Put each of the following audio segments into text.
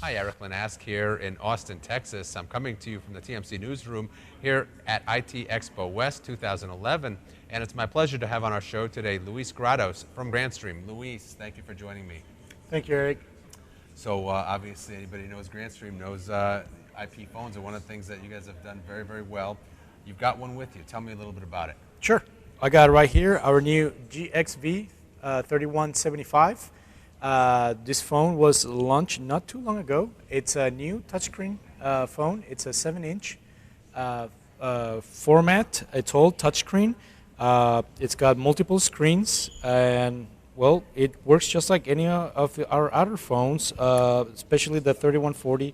Hi, Erik Linask here in Austin, Texas. I'm coming to you from the TMC newsroom here at IT Expo West 2011, and it's my pleasure to have on our show today Luis Grados from Grandstream. Luis, thank you for joining me. Thank you, Eric. So obviously anybody who knows Grandstream knows IP phones are one of the things that you guys have done very, very well. You've got one with you. Tell me a little bit about it. Sure. I got it right here, our new GXV 3175. This phone was launched not too long ago. It's a new touchscreen phone. It's a 7-inch format. It's all touchscreen. It's got multiple screens, and well, it works just like any of our other phones, especially the 3140.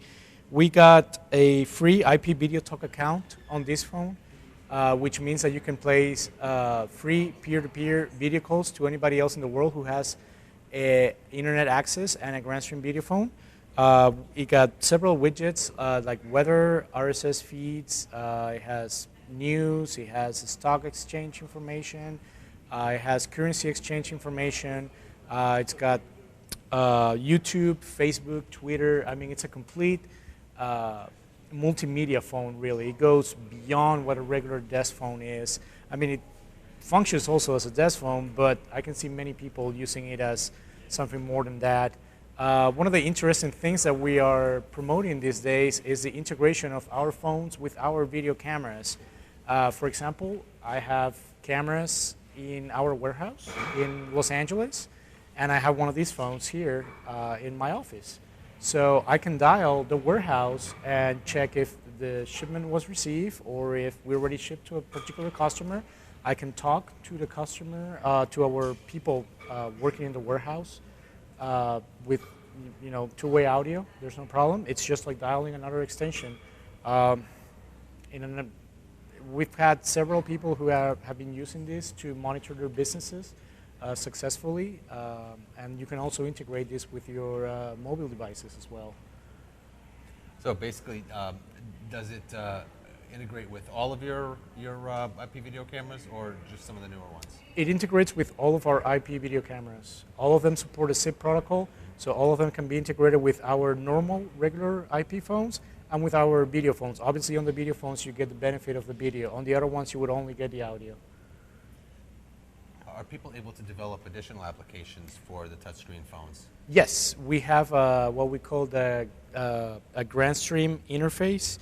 We got a free IP Video Talk account on this phone, which means that you can place free peer-to-peer video calls to anybody else in the world who has internet access and a Grandstream video phone. It got several widgets like weather, RSS feeds. It has news. It has stock exchange information. It has currency exchange information. It's got YouTube, Facebook, Twitter. I mean, it's a complete multimedia phone, really. It goes beyond what a regular desk phone is. I mean, it functions also as a desk phone, but I can see many people using it as something more than that. One of the interesting things that we are promoting these days is the integration of our phones with our video cameras. For example, I have cameras in our warehouse in Los Angeles, and I have one of these phones here in my office. So I can dial the warehouse and check if the shipment was received or if we already shipped to a particular customer. I can talk to the customer, to our people working in the warehouse with two-way audio. There's no problem. It's just like dialing another extension. We've had several people who have been using this to monitor their businesses successfully, and you can also integrate this with your mobile devices as well. So basically, does it integrate with all of your IP video cameras or just some of the newer ones? It integrates with all of our IP video cameras. All of them support a SIP protocol, so all of them can be integrated with our normal, regular IP phones and with our video phones. Obviously, on the video phones, you get the benefit of the video. On the other ones, you would only get the audio. Are people able to develop additional applications for the touchscreen phones? Yes, we have what we call a Grandstream interface.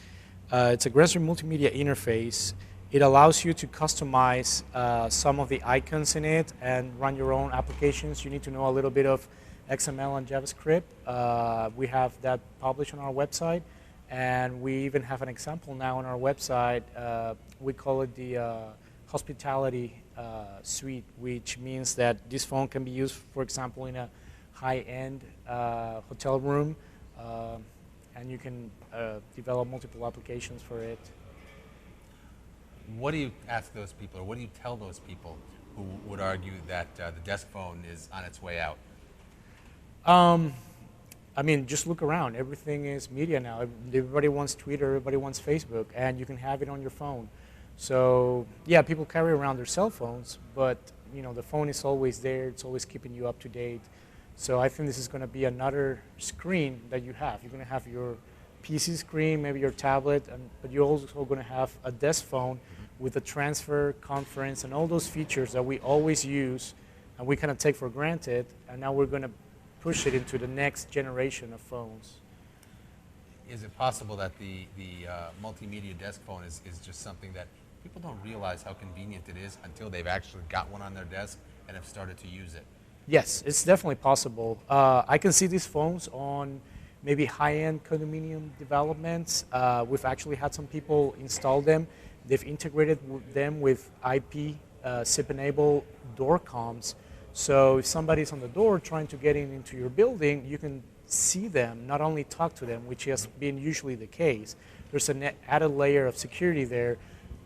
It's a Grandstream multimedia interface. It allows you to customize some of the icons in it and run your own applications. You need to know a little bit of XML and JavaScript. We have that published on our website, and we even have an example now on our website. We call it the hospitality suite, which means that this phone can be used, for example, in a high-end hotel room, and you can develop multiple applications for it. What do you ask those people, or what do you tell those people who would argue that the desk phone is on its way out? I mean, just look around. Everything is media now. Everybody wants Twitter, everybody wants Facebook, and you can have it on your phone. So, yeah, people carry around their cell phones, but the phone is always there. It's always keeping you up to date. So I think this is going to be another screen that you have. You're going to have your PC screen, maybe your tablet, but you're also going to have a desk phone with a transfer, conference, and all those features that we always use and we kind of take for granted, and now we're going to push it into the next generation of phones. Is it possible that the multimedia desk phone is just something that people don't realize how convenient it is until they've actually got one on their desk and have started to use it? Yes, it's definitely possible. I can see these phones on maybe high-end condominium developments. We've actually had some people install them. They've integrated them with IP SIP-enabled door comms. So if somebody's on the door trying to get into your building, you can see them, not only talk to them, which has been usually the case. There's an added layer of security there.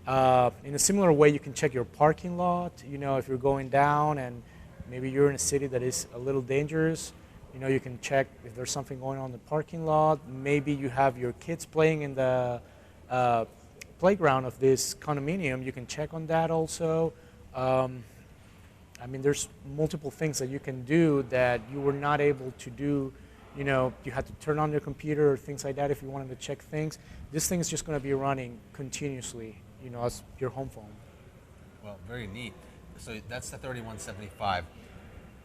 In a similar way, you can check your parking lot. If you're going down and maybe you're in a city that is a little dangerous, you can check if there's something going on in the parking lot. Maybe you have your kids playing in the playground of this condominium. You can check on that also. I mean, there's multiple things that you can do that you were not able to do you had to turn on your computer or things like that if you wanted to check things. This thing is just going to be running continuously, as your home phone. Well, very neat. So that's the 3175.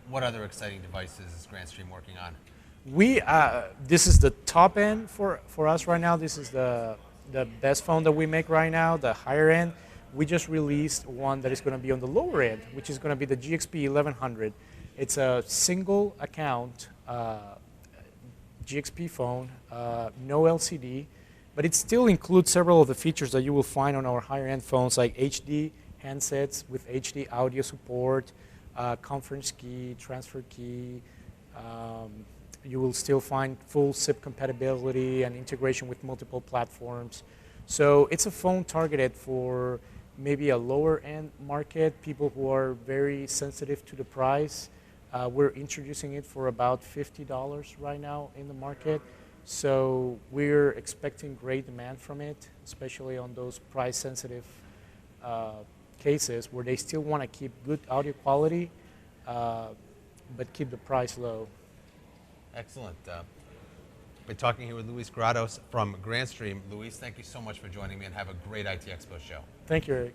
What other exciting devices is Grandstream working on? This is the top end for us right now. This is the best phone that we make right now, the higher end. We just released one that is going to be on the lower end, which is going to be the GXP 1100. It's a single account GXP phone, no LCD, but it still includes several of the features that you will find on our higher end phones, like HD handsets with HD audio support, conference key, transfer key. You will still find full SIP compatibility and integration with multiple platforms. So it's a phone targeted for maybe a lower end market, people who are very sensitive to the price. We're introducing it for about $50 right now in the market. So we're expecting great demand from it, especially on those price sensitive cases where they still want to keep good audio quality, but keep the price low. Excellent. Been talking here with Luis Grados from Grandstream. Luis, thank you so much for joining me, and have a great IT Expo show. Thank you, Erik.